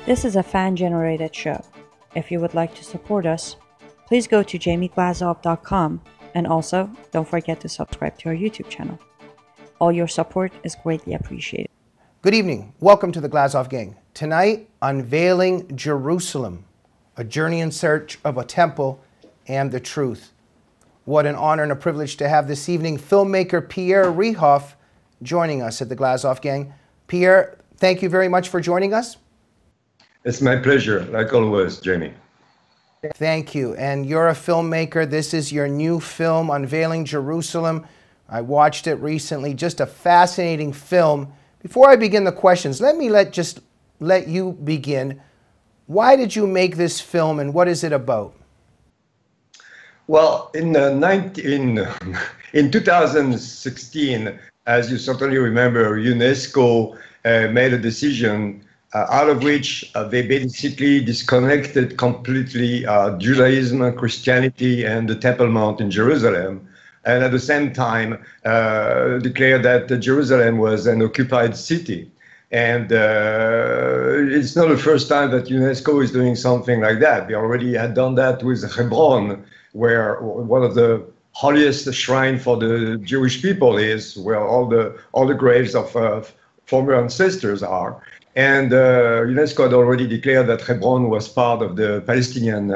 This is a fan-generated show. If you would like to support us, please go to jamieglazov.com and also don't forget to subscribe to our YouTube channel. All your support is greatly appreciated. Good evening. Welcome to the Glazov Gang. Tonight, Unveiling Jerusalem, a journey in search of a temple and the truth. What an honor and a privilege to have this evening filmmaker Pierre Rehov joining us at the Glazov Gang. Pierre, thank you very much for joining us. It's my pleasure, like always, Jamie. Thank you. And you're a filmmaker. This is your new film, Unveiling Jerusalem. I watched it recently. Just a fascinating film. Before I begin the questions, let me let you begin. Why did you make this film and what is it about? Well, in 2016, as you certainly remember, UNESCO made a decision out of which they basically disconnected completely Judaism, Christianity, and the Temple Mount in Jerusalem, and at the same time declared that Jerusalem was an occupied city. And it's not the first time that UNESCO is doing something like that. They already had done that with Hebron, where one of the holiest shrine for the Jewish people is, where all the graves of former ancestors are. And UNESCO had already declared that Hebron was part of the Palestinian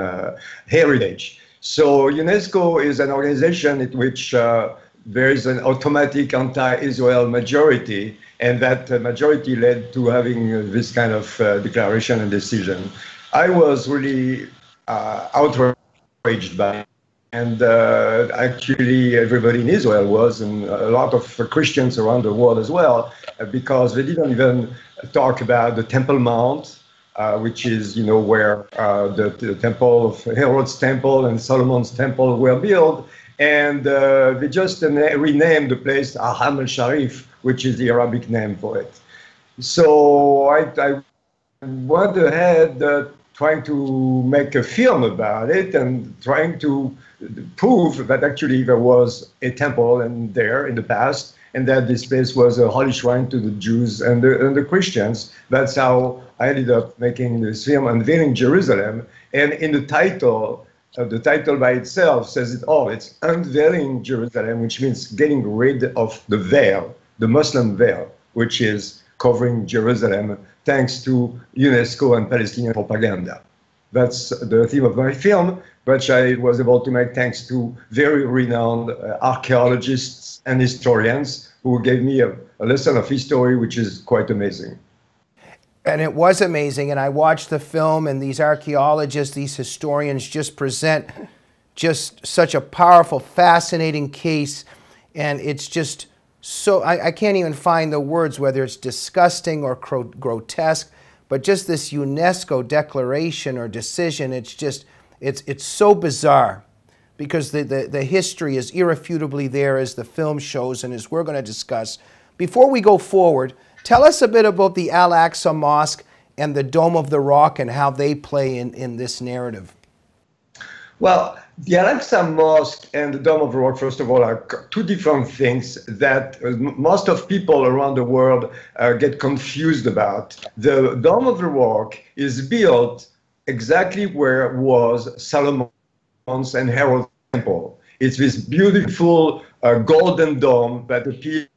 heritage. So UNESCO is an organization in which there is an automatic anti-Israel majority, and that majority led to having this kind of declaration and decision. I was really outraged by it. And actually everybody in Israel was, and a lot of Christians around the world as well, because they didn't even talk about the Temple Mount, which is, you know, where the temple of Herod's temple and Solomon's temple were built. And they just renamed the place Aham al-Sharif, which is the Arabic name for it. So I went ahead trying to make a film about it and trying to prove that actually there was a temple in the past, and that this place was a holy shrine to the Jews and the Christians. That's how I ended up making this film, Unveiling Jerusalem. And in the title by itself says it all. It's Unveiling Jerusalem, which means getting rid of the veil, the Muslim veil, which is covering Jerusalem, thanks to UNESCO and Palestinian propaganda. That's the theme of my film, which I was able to make thanks to very renowned archaeologists and historians who gave me a lesson of history, which is quite amazing. And it was amazing, and I watched the film, and these archaeologists, these historians just present just such a powerful, fascinating case, and it's just so, I can't even find the words, whether it's disgusting or grotesque, but just this UNESCO declaration or decision, it's just, it's so bizarre, because the history is irrefutably there, as the film shows and as we're going to discuss. Before we go forward, tell us a bit about the Al-Aqsa Mosque and the Dome of the Rock and how they play in this narrative. Well, the Al-Aqsa Mosque and the Dome of the Rock, first of all, are two different things that most of people around the world get confused about. The Dome of the Rock is built exactly where was Solomon's and Herod's temple. It's this beautiful golden dome that appears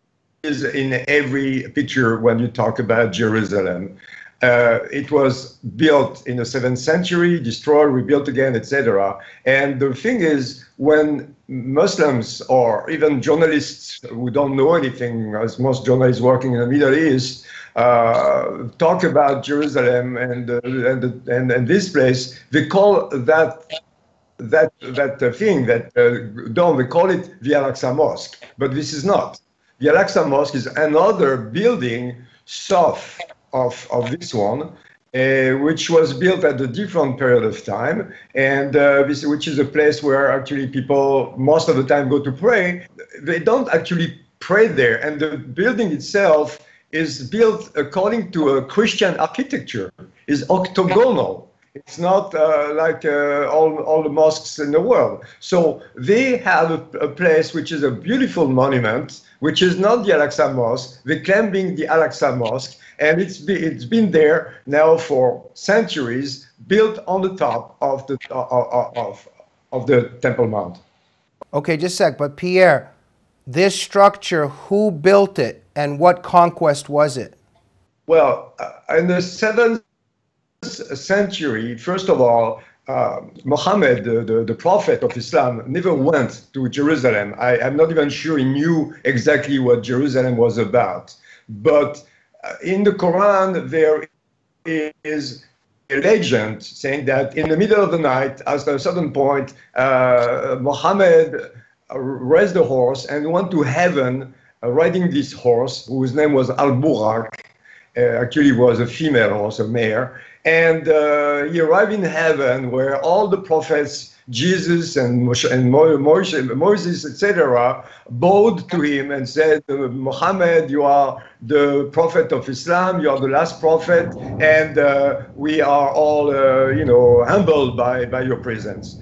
in every picture when you talk about Jerusalem. It was built in the 7th century, destroyed, rebuilt again, etc. And the thing is, when Muslims or even journalists who don't know anything, as most journalists working in the Middle East, talk about Jerusalem and this place, they call that dome, they call it the Al-Aqsa Mosque. But this is not. The Al-Aqsa Mosque is another building south of this one, which was built at a different period of time, and which is a place where actually people most of the time go to pray. They don't actually pray there, and the building itself is built according to a Christian architecture, is octagonal. It's not like all the mosques in the world. So they have a place which is a beautiful monument, which is not the Al-Aqsa Mosque. They claim being the Al-Aqsa Mosque, and it's been there now for centuries, built on the top of the Temple Mount. Okay, just a sec. But Pierre, this structure, who built it and what conquest was it? Well, in the 7th century, first of all, Muhammad, the prophet of Islam, never went to Jerusalem. I'm not even sure he knew exactly what Jerusalem was about. But in the Quran, there is a legend saying that in the middle of the night, at a certain point, Muhammad raised a horse and went to heaven riding this horse, whose name was Al-Burak. Actually was a female horse, a mare. And he arrived in heaven where all the prophets, Jesus and Moses, etc., bowed to him and said, Muhammad, you are the prophet of Islam, you are the last prophet, and we are all, humbled by your presence.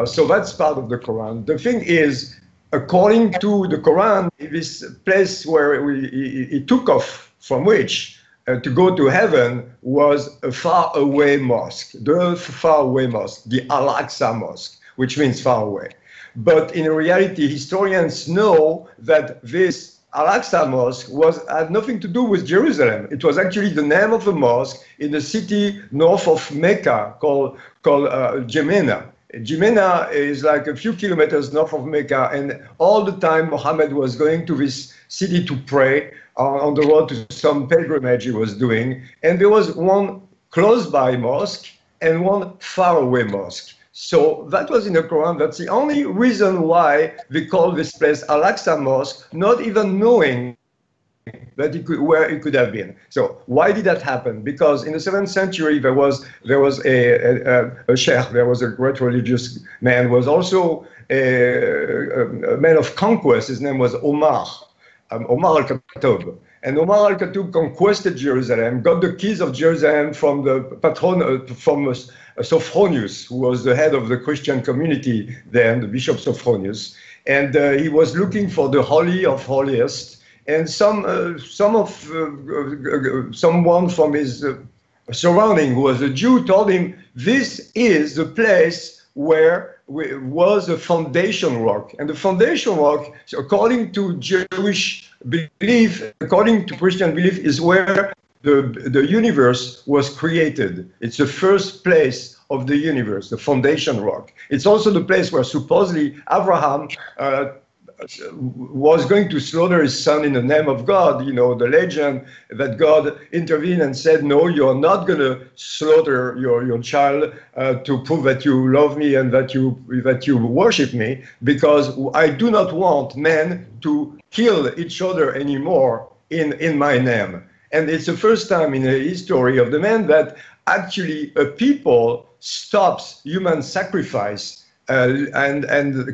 So that's part of the Quran. The thing is, according to the Quran, this place where he took off from which to go to heaven was a far-away mosque, the far-away mosque, the Al-Aqsa Mosque, which means far away. But in reality, historians know that this Al-Aqsa Mosque had nothing to do with Jerusalem. It was actually the name of a mosque in a city north of Mecca called Jemena. Jemena is like a few kilometers north of Mecca, and all the time Muhammad was going to this city to pray on the road to some pilgrimage he was doing. And there was one close by mosque and one far away mosque. So that was in the Quran. That's the only reason why they call this place Al-Aqsa Mosque, not even knowing that where it could have been. So why did that happen? Because in the 7th century, there was a sheikh, there was a great religious man, was also a man of conquest. His name was Omar al-Khattab. And Omar al-Khattab conquested Jerusalem, got the keys of Jerusalem from the patron, from Sophronius, who was the head of the Christian community then, the Bishop Sophronius. And he was looking for the Holy of Holiest. And someone from his surrounding, who was a Jew, told him, this is the place where was a foundation rock. And the foundation rock, according to Jewish belief, according to Christian belief, is where the universe was created. It's the first place of the universe, the foundation rock. It's also the place where supposedly Abraham was going to slaughter his son in the name of God. You know, the legend that God intervened and said, no, you're not going to slaughter your child to prove that you love me and that you worship me, because I do not want men to kill each other anymore in my name. And it's the first time in the history of the man that actually a people stops human sacrifice and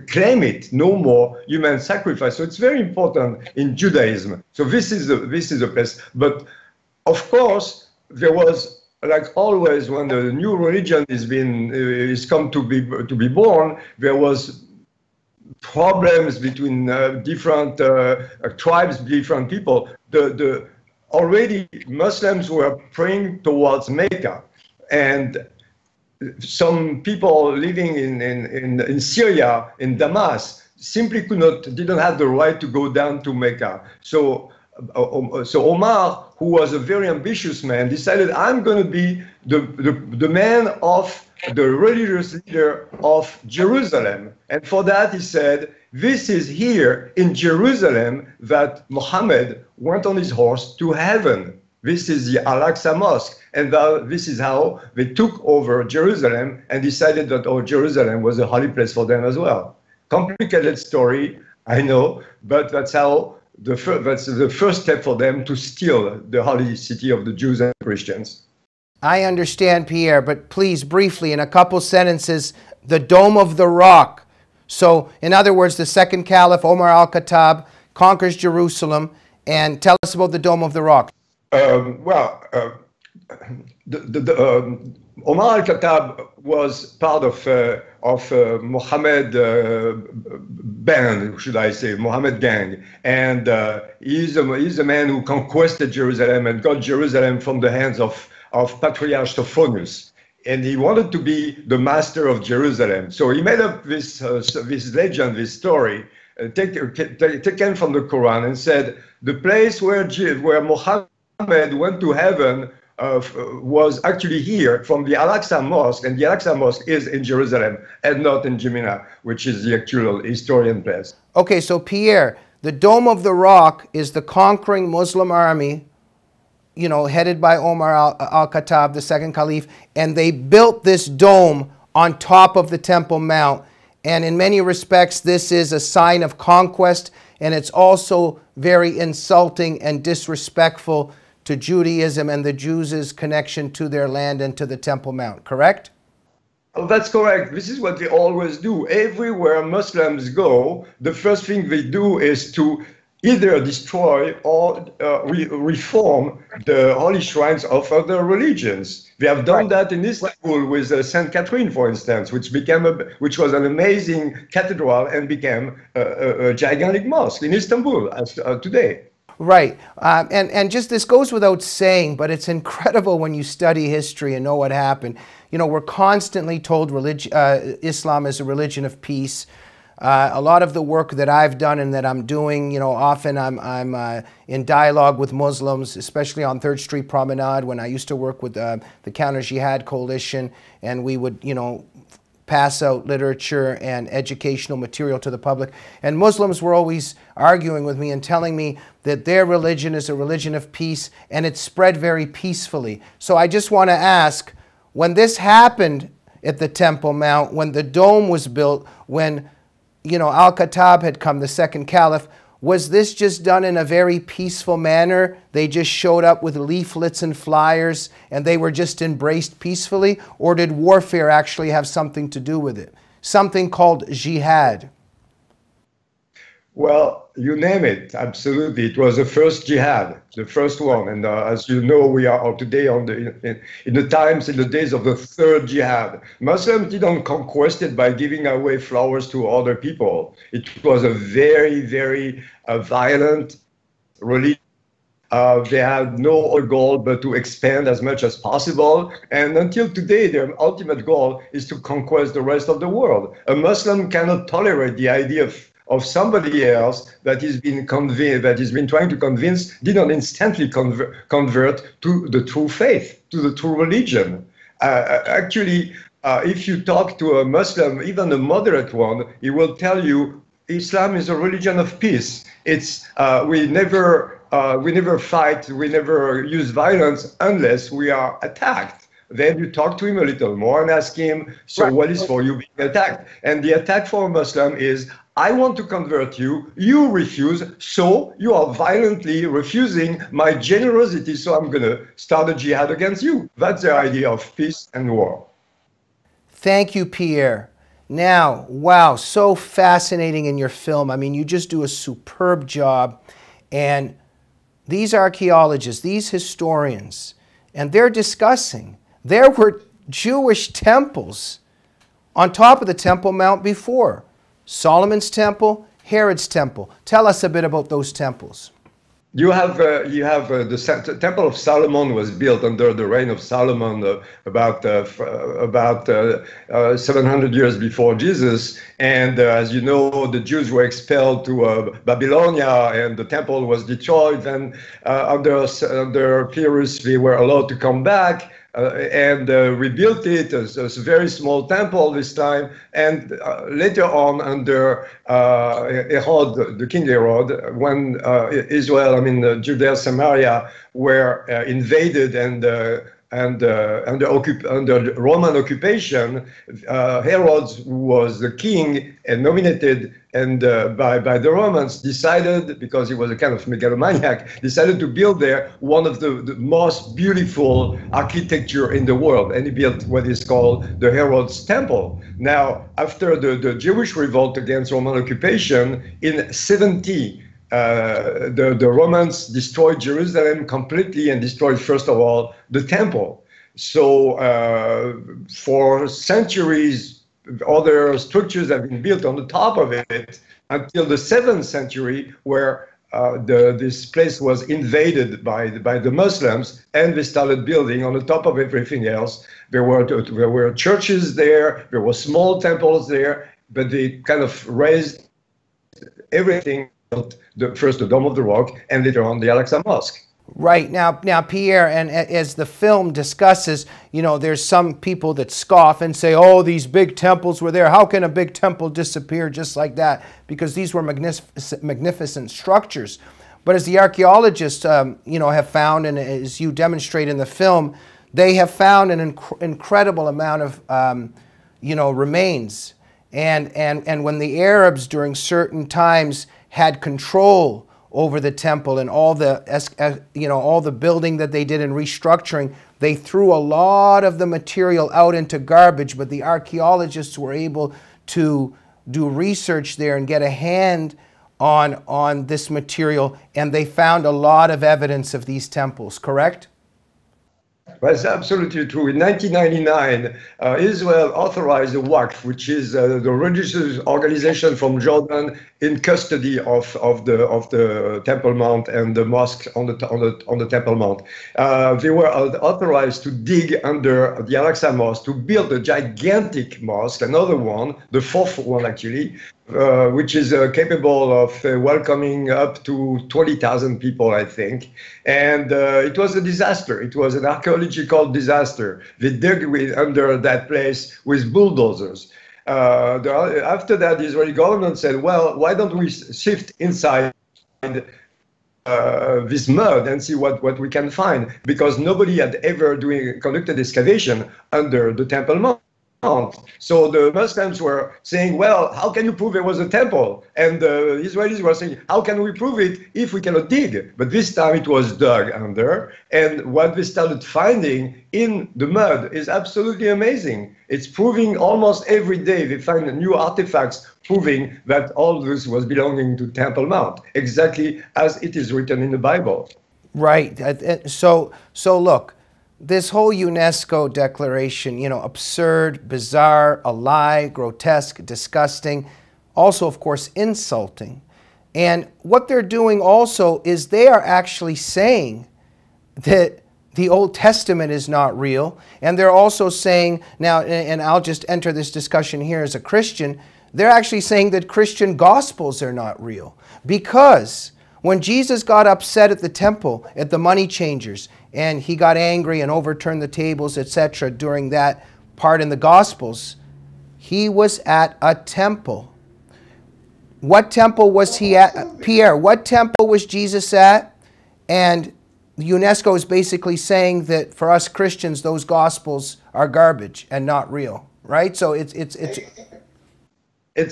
claim it, no more human sacrifice. So it's very important in Judaism. So this is the place. But of course, there was, like always, when the new religion is come to be born, there was problems between different tribes, different people. Already Muslims were praying towards Mecca, and some people living in Syria, in Damas, simply didn't have the right to go down to Mecca. So Omar, who was a very ambitious man, decided, I'm going to be the man of the religious leader of Jerusalem. And for that, he said, this is here in Jerusalem that Muhammad went on his horse to heaven. This is the Al-Aqsa Mosque, and this is how they took over Jerusalem and decided that Jerusalem was a holy place for them as well. Complicated story, I know, but that's how that's the first step for them to steal the holy city of the Jews and Christians. I understand, Pierre, but please, briefly, in a couple sentences, the Dome of the Rock. So, in other words, the second caliph, Omar al-Khattab, conquers Jerusalem, and tell us about the Dome of the Rock. Omar al-Khattab was part of Mohammed band, should I say, Mohammed gang, and he's a man who conquered Jerusalem and got Jerusalem from the hands of Patriarch Sophonius. And he wanted to be the master of Jerusalem. So he made up this legend, this story, taken from the Quran, and said the place where Muhammad went to heaven was actually here from the Al-Aqsa Mosque, and the Al-Aqsa Mosque is in Jerusalem and not in Jemina, which is the actual historian place. Okay, so Pierre, the Dome of the Rock is the conquering Muslim army, you know, headed by Omar al-Khattab, the second caliph, and they built this dome on top of the Temple Mount. And in many respects, this is a sign of conquest, and it's also very insulting and disrespectful to Judaism and the Jews' connection to their land and to the Temple Mount, correct? Oh, that's correct. This is what they always do. Everywhere Muslims go, the first thing they do is to either destroy or reform the holy shrines of other religions. They have done that in Istanbul with St. Catherine, for instance, which was an amazing cathedral and became a gigantic mosque in Istanbul as today. Right. And just this goes without saying, but it's incredible when you study history and know what happened. You know, we're constantly told Islam is a religion of peace. A lot of the work that I've done and that I'm doing, you know, often I'm in dialogue with Muslims, especially on 3rd Street Promenade when I used to work with the Counter Jihad Coalition, and we would, you know, pass out literature and educational material to the public. And Muslims were always arguing with me and telling me that their religion is a religion of peace and it spread very peacefully. So I just want to ask, when this happened at the Temple Mount, when the dome was built, when, you know, Al-Khattab had come, the second caliph, was this just done in a very peaceful manner? They just showed up with leaflets and flyers and they were just embraced peacefully? Or did warfare actually have something to do with it? Something called jihad? Well, you name it, absolutely. It was the first jihad, the first one. And as you know, we are today in the days of the third jihad. Muslims didn't conquest it by giving away flowers to other people. It was a very, very violent religion. They had no other goal but to expand as much as possible. And until today, their ultimate goal is to conquest the rest of the world. A Muslim cannot tolerate the idea of somebody else that he's been trying to convince, didn't instantly convert to the true faith, to the true religion. Actually, if you talk to a Muslim, even a moderate one, he will tell you Islam is a religion of peace. It's we never fight, we never use violence unless we are attacked. Then you talk to him a little more and ask him, so what is for you being attacked? And the attack for a Muslim is, I want to convert you, you refuse, so you are violently refusing my generosity, so I'm going to start a jihad against you. That's the idea of peace and war. Thank you, Pierre. Now, wow, so fascinating in your film. I mean, you just do a superb job. And these archaeologists, these historians, and they're discussing, there were Jewish temples on top of the Temple Mount before. Solomon's temple, Herod's temple. Tell us a bit about those temples. You have the Temple of Solomon was built under the reign of Solomon about 700 years before Jesus, and as you know, the Jews were expelled to Babylonia, and the temple was destroyed. And under Pierre, they were allowed to come back. And rebuilt it as a very small temple this time, and later on under Rehov, the King Herod, when Judea, Samaria were invaded and under Roman occupation, Herod, who was the king and nominated by the Romans, decided, because he was a kind of megalomaniac, decided to build there one of the most beautiful architecture in the world, and he built what is called the Herod's Temple. Now, after the Jewish revolt against Roman occupation in 70, the Romans destroyed Jerusalem completely and destroyed, first of all, the temple. So for centuries, other structures have been built on the top of it until the 7th century, where this place was invaded by the Muslims, and they started building on the top of everything else. There were churches there, there were small temples there, but they kind of raised everything. First the Dome of the Rock, and later on the Al-Aqsa Mosque. Right. Now, Pierre, and as the film discusses, you know, there's some people that scoff and say, oh, these big temples were there. How can a big temple disappear just like that? Because these were magnificent structures. But as the archaeologists, you know, have found, and as you demonstrate in the film, they have found an incredible amount of, you know, remains. And when the Arabs during certain times had control over the temple and all the, you know, all the building that they did in restructuring, they threw a lot of the material out into garbage, but the archaeologists were able to do research there and get a hand on this material, and they found a lot of evidence of these temples, correct? That's absolutely true. In 1999, Israel authorized the Waqf, which is the religious organization from Jordan in custody of the Temple Mount and the mosque on the Temple Mount. They were authorized to dig under the Al-Aqsa Mosque to build a gigantic mosque, another one, the 4th one actually, which is capable of welcoming up to 20,000 people, I think. And it was a disaster. It was an archaeological disaster. They dug under that place with bulldozers. After that, the Israeli government said, well, why don't we shift inside this mud and see what we can find? Because nobody had ever conducted excavation under the Temple Mount. So the Muslims were saying, well, how can you prove there was a temple? And the Israelis were saying, how can we prove it if we cannot dig? But this time it was dug under, and what they started finding in the mud is absolutely amazing. It's proving almost every day they find new artifacts proving that all this was belonging to Temple Mount, exactly as it is written in the Bible. Right. So look, this whole UNESCO declaration, you know, absurd, bizarre, a lie, grotesque, disgusting, also, of course, insulting. And what they're doing also is they are actually saying that the Old Testament is not real. And they're also saying, now, and I'll just enter this discussion here as a Christian, they're actually saying that Christian Gospels are not real. Because when Jesus got upset at the temple, at the money changers, and he got angry and overturned the tables, etc., during that part in the Gospels, he was at a temple. What temple was he at? Pierre, what temple was Jesus at? And UNESCO is basically saying that for us Christians, those Gospels are garbage and not real, right? So It's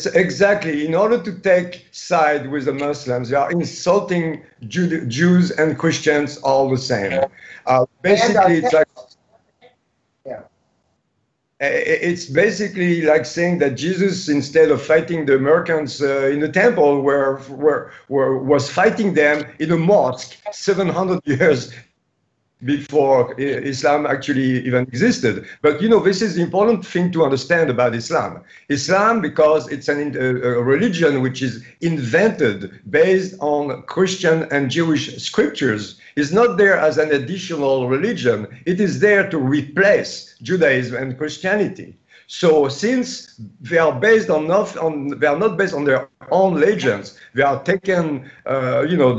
exactly, in order to take side with the Muslims, they are insulting Jews and Christians all the same. Basically, it's like, it's basically like saying that Jesus, instead of fighting the Americans in the temple, was fighting them in a mosque 700 years before Islam actually even existed. But you know, this is the important thing to understand about Islam. Islam, because it's a religion which is invented based on Christian and Jewish scriptures, is not there as an additional religion. It is there to replace Judaism and Christianity. So since they are based on they are not based on their own legends, they are taken, you know,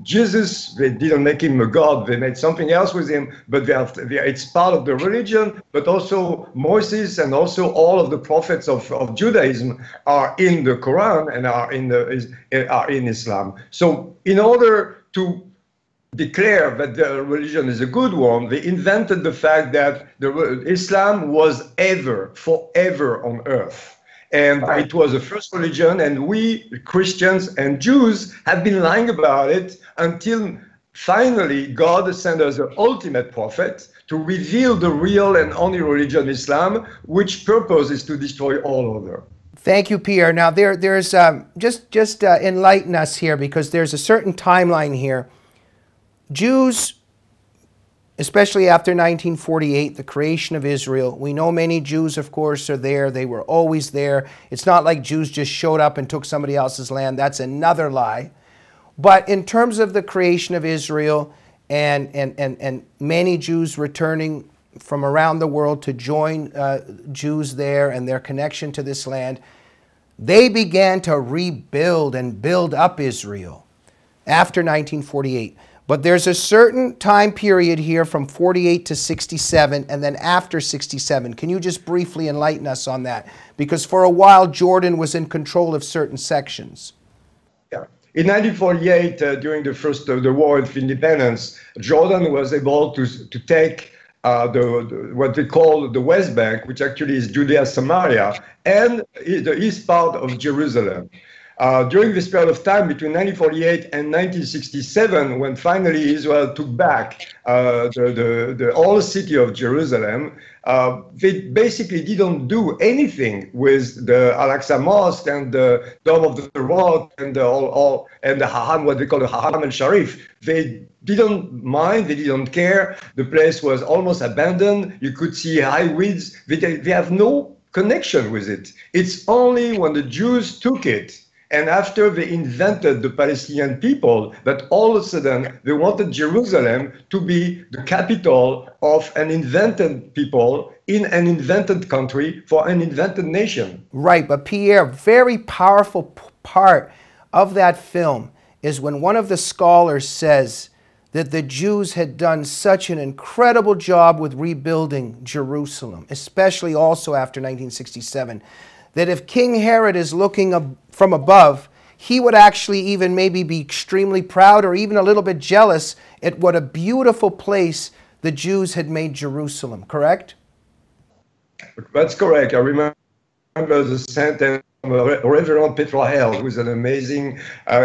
Jesus, they didn't make him a god, they made something else with him, but it's part of the religion, but also Moses and also all of the prophets of Judaism are in the Quran and are in Islam. So in order to declare that the religion is a good one, they invented the fact that Islam was forever on earth. And it was the first religion, and we, Christians and Jews, have been lying about it until finally God sent us the ultimate prophet to reveal the real and only religion, Islam, which purpose is to destroy all other. Thank you, Pierre. Now, there's just enlighten us here, because there's a certain timeline here. Jews especially after 1948, the creation of Israel. We know many Jews, of course, are there. They were always there. It's not like Jews just showed up and took somebody else's land. That's another lie. But in terms of the creation of Israel and many Jews returning from around the world to join Jews there and their connection to this land, they began to rebuild and build up Israel after 1948. But there's a certain time period here from 48 to 67 and then after 67. Can you just briefly enlighten us on that? Because for a while, Jordan was in control of certain sections. Yeah. In 1948, during the War of Independence, Jordan was able to take what they call the West Bank, which actually is Judea, Samaria, and the east part of Jerusalem. During this period of time, between 1948 and 1967, when finally Israel took back the old city of Jerusalem, they basically didn't do anything with the Al-Aqsa Mosque and the Dome of the Rock and the Haram, what they call the Haram al-Sharif. They didn't mind, they didn't care. The place was almost abandoned. You could see high weeds. They have no connection with it. It's only when the Jews took it and after they invented the Palestinian people, that all of a sudden they wanted Jerusalem to be the capital of an invented people in an invented country for an invented nation. Right, but Pierre, very powerful part of that film is when one of the scholars says that the Jews had done such an incredible job with rebuilding Jerusalem, especially also after 1967, that if King Herod is looking up from above, he would actually even maybe be extremely proud or even a little bit jealous at what a beautiful place the Jews had made Jerusalem, correct? That's correct. I remember the sentence Reverend Petra, who is an amazing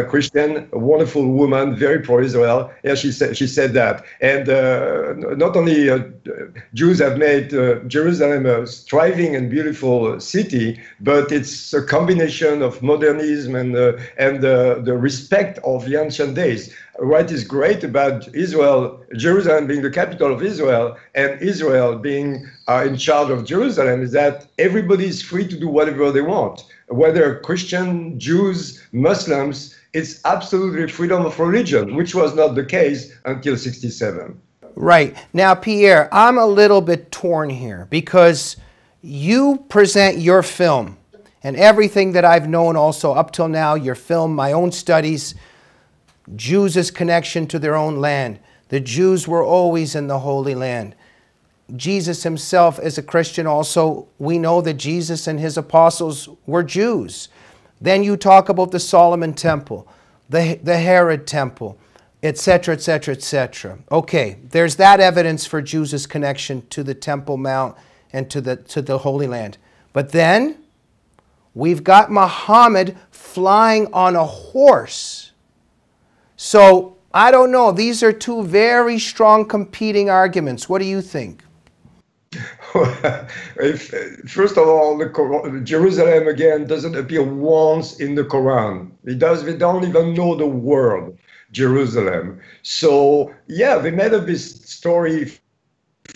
Christian, a wonderful woman, very pro-Israel. Yeah, she said that. And not only Jews have made Jerusalem a thriving and beautiful city, but it's a combination of modernism and the respect of the ancient days. What is great about Israel, Jerusalem being the capital of Israel, and Israel being in charge of Jerusalem, is that everybody is free to do whatever they want. Whether Christian, Jews, Muslims, it's absolutely freedom of religion, which was not the case until 67. Right. Now, Pierre, I'm a little bit torn here because you present your film and everything that I've known also up till now, your film, my own studies, Jews' connection to their own land. The Jews were always in the Holy Land. Jesus himself, as a Christian also, we know that Jesus and his apostles were Jews. Then you talk about the Solomon Temple, the Herod Temple, etc., etc., etc. Okay, there's that evidence for Jews' connection to the Temple Mount and to the Holy Land. But then we've got Muhammad flying on a horse. So I don't know. These are two very strong competing arguments. What do you think? First of all, Jerusalem again doesn't appear once in the Quran. We don't even know the word Jerusalem. So yeah, they made up this story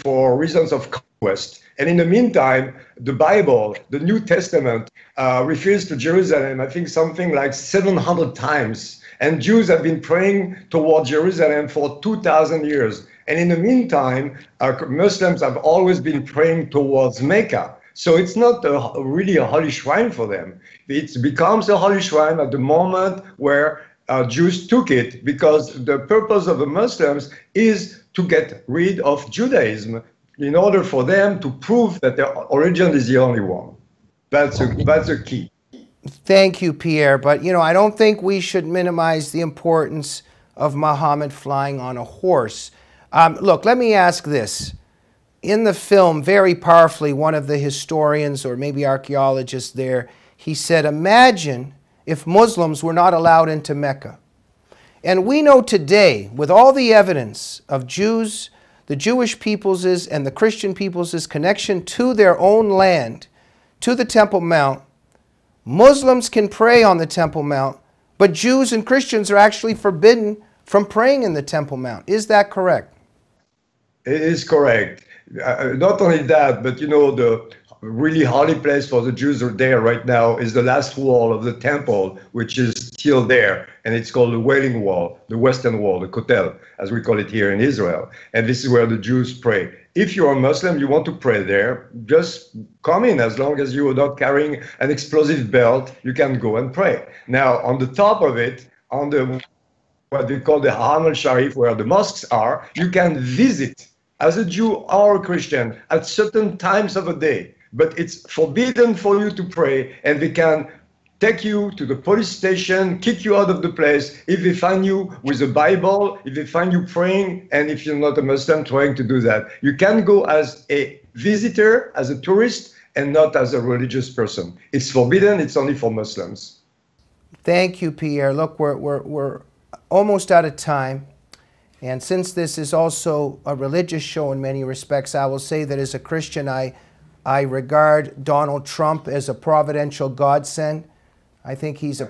for reasons of conquest. And in the meantime, the Bible, the New Testament, refers to Jerusalem, I think something like 700 times. And Jews have been praying toward Jerusalem for 2,000 years. And in the meantime, Muslims have always been praying towards Mecca. So it's not really a holy shrine for them. It becomes a holy shrine at the moment where Jews took it, because the purpose of the Muslims is to get rid of Judaism in order for them to prove that their origin is the only one. That's a key. Thank you, Pierre. But, you know, I don't think we should minimize the importance of Muhammad flying on a horse. Look, let me ask this. In the film, very powerfully, one of the historians or maybe archaeologists there, he said, imagine if Muslims were not allowed into Mecca. And we know today, with all the evidence of Jews, the Jewish people's and the Christian people's connection to their own land, to the Temple Mount, Muslims can pray on the Temple Mount, but Jews and Christians are actually forbidden from praying in the Temple Mount. Is that correct? It is correct. Not only that, but you know, the really holy place for the Jews are there right now is the last wall of the temple, which is still there. And it's called the Wailing Wall, the Western Wall, the Kotel, as we call it here in Israel. And this is where the Jews pray. If you're a Muslim, you want to pray there, just come in. As long as you are not carrying an explosive belt, you can go and pray. Now, on the top of it, on the what they call the Haram al-Sharif, where the mosques are, you can visit as a Jew or a Christian at certain times of the day. But it's forbidden for you to pray, and they can take you to the police station, kick you out of the place if they find you with a Bible, if they find you praying, and if you're not a Muslim trying to do that. You can go as a visitor, as a tourist, and not as a religious person. It's forbidden, it's only for Muslims. Thank you, Pierre. Look, we're almost out of time. And since this is also a religious show in many respects, I will say that as a Christian, I regard Donald Trump as a providential godsend. I think he's a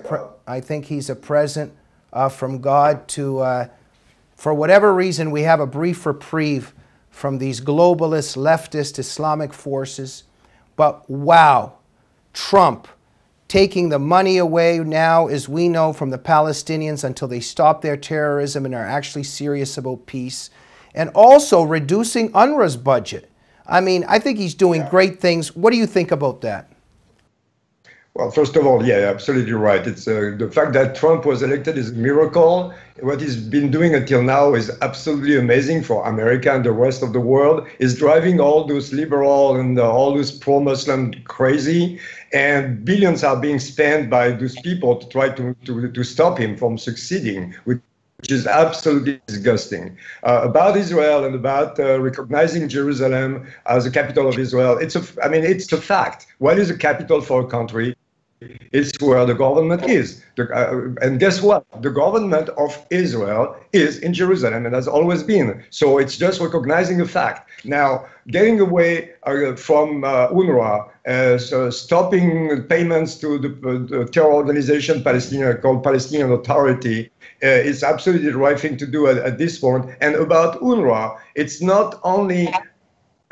present from God to, for whatever reason, we have a brief reprieve from these globalist, leftist, Islamic forces. But wow, Trump taking the money away now, as we know, from the Palestinians until they stop their terrorism and are actually serious about peace. And also reducing UNRWA's budget. I mean, I think he's doing great things. What do you think about that? Well, first of all, yeah, absolutely right. It's the fact that Trump was elected is a miracle. What he's been doing until now is absolutely amazing for America and the rest of the world. Is driving all those liberal and all those pro-Muslim crazy, and billions are being spent by those people to try to stop him from succeeding, which is absolutely disgusting. About Israel and about recognizing Jerusalem as the capital of Israel, it's a fact. What is a capital for a country? It's where the government is. And guess what? The government of Israel is in Jerusalem and has always been. So it's just recognizing the fact. Now, getting away from UNRWA, so stopping payments to the terror organization Palestinian called Palestinian Authority, is absolutely the right thing to do at this point. And about UNRWA, it's not only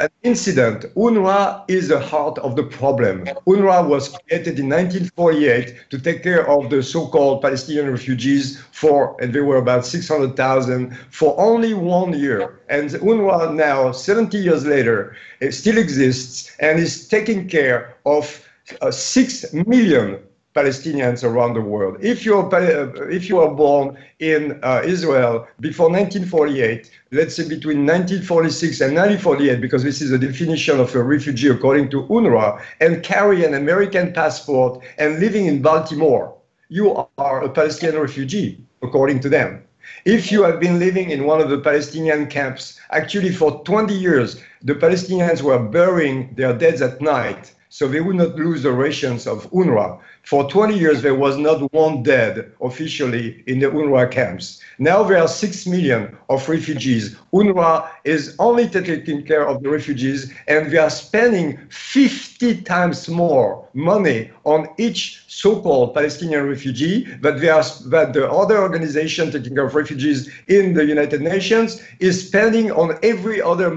an incident. UNRWA is the heart of the problem. UNRWA was created in 1948 to take care of the so-called Palestinian refugees and there were about 600,000 for only 1 year. And UNRWA now, 70 years later, it still exists and is taking care of 6 million Palestinians around the world. If you are born in Israel before 1948, let's say between 1946 and 1948, because this is the definition of a refugee according to UNRWA, and carry an American passport and living in Baltimore, you are a Palestinian refugee according to them. If you have been living in one of the Palestinian camps, actually for 20 years, the Palestinians were burying their dead at night, so they would not lose the rations of UNRWA. For 20 years, there was not one dead officially in the UNRWA camps. Now there are 6 million of refugees. UNRWA is only taking care of the refugees, and they are spending 50 times more money on each so-called Palestinian refugee that the other organization taking care of refugees in the United Nations is spending on every other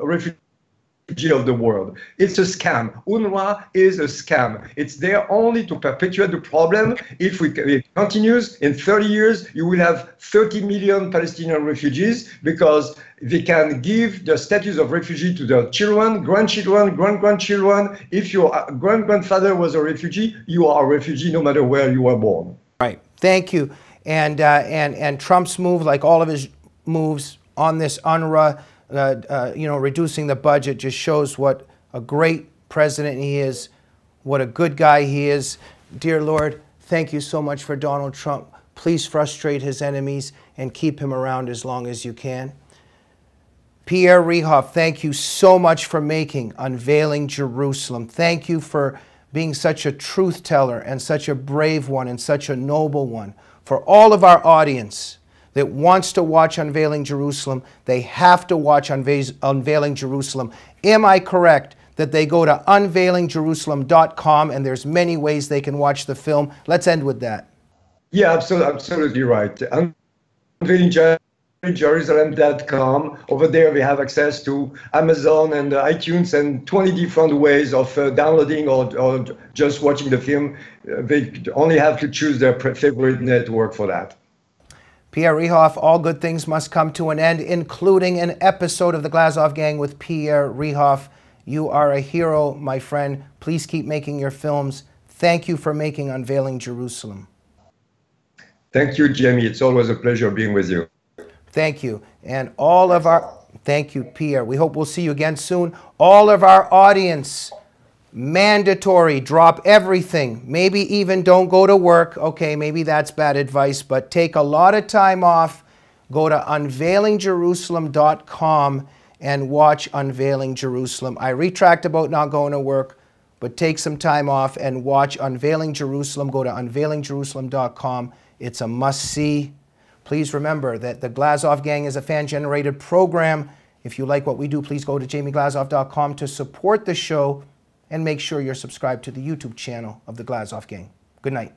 refugee of the world. It's a scam. UNRWA is a scam. It's there only to perpetuate the problem. If it continues, in 30 years, you will have 30 million Palestinian refugees because they can give the status of refugee to their children, grandchildren, great-grandchildren. If your great-grandfather was a refugee, you are a refugee no matter where you were born. Right. Thank you. And Trump's move, like all of his moves on this UNRWA, reducing the budget, just shows what a great president he is, what a good guy he is. Dear Lord, thank you so much for Donald Trump. Please frustrate his enemies and keep him around as long as you can. Pierre Rehov, thank you so much for making Unveiling Jerusalem. Thank you for being such a truth teller and such a brave one and such a noble one. For all of our audience that wants to watch Unveiling Jerusalem, they have to watch Unveiling Jerusalem. Am I correct that they go to unveilingjerusalem.com and there's many ways they can watch the film? Let's end with that. Yeah, absolutely right. Unveiling Jerusalem Jerusalem.com. Over there, we have access to Amazon and iTunes and 20 different ways of downloading or just watching the film. They only have to choose their favorite network for that. Pierre Rehov, all good things must come to an end, including an episode of the Glazov Gang with Pierre Rehov. You are a hero, my friend. Please keep making your films. Thank you for making Unveiling Jerusalem. Thank you, Jamie. It's always a pleasure being with you. Thank you. And all of our, thank you, Pierre. We hope we'll see you again soon. All of our audience, mandatory, drop everything. Maybe even don't go to work. Okay, maybe that's bad advice, but take a lot of time off. Go to unveilingjerusalem.com and watch Unveiling Jerusalem. I retract about not going to work, but take some time off and watch Unveiling Jerusalem. Go to unveilingjerusalem.com. It's a must-see. Please remember that the Glazov Gang is a fan-generated program. If you like what we do, please go to jamieglazov.com to support the show and make sure you're subscribed to the YouTube channel of the Glazov Gang. Good night.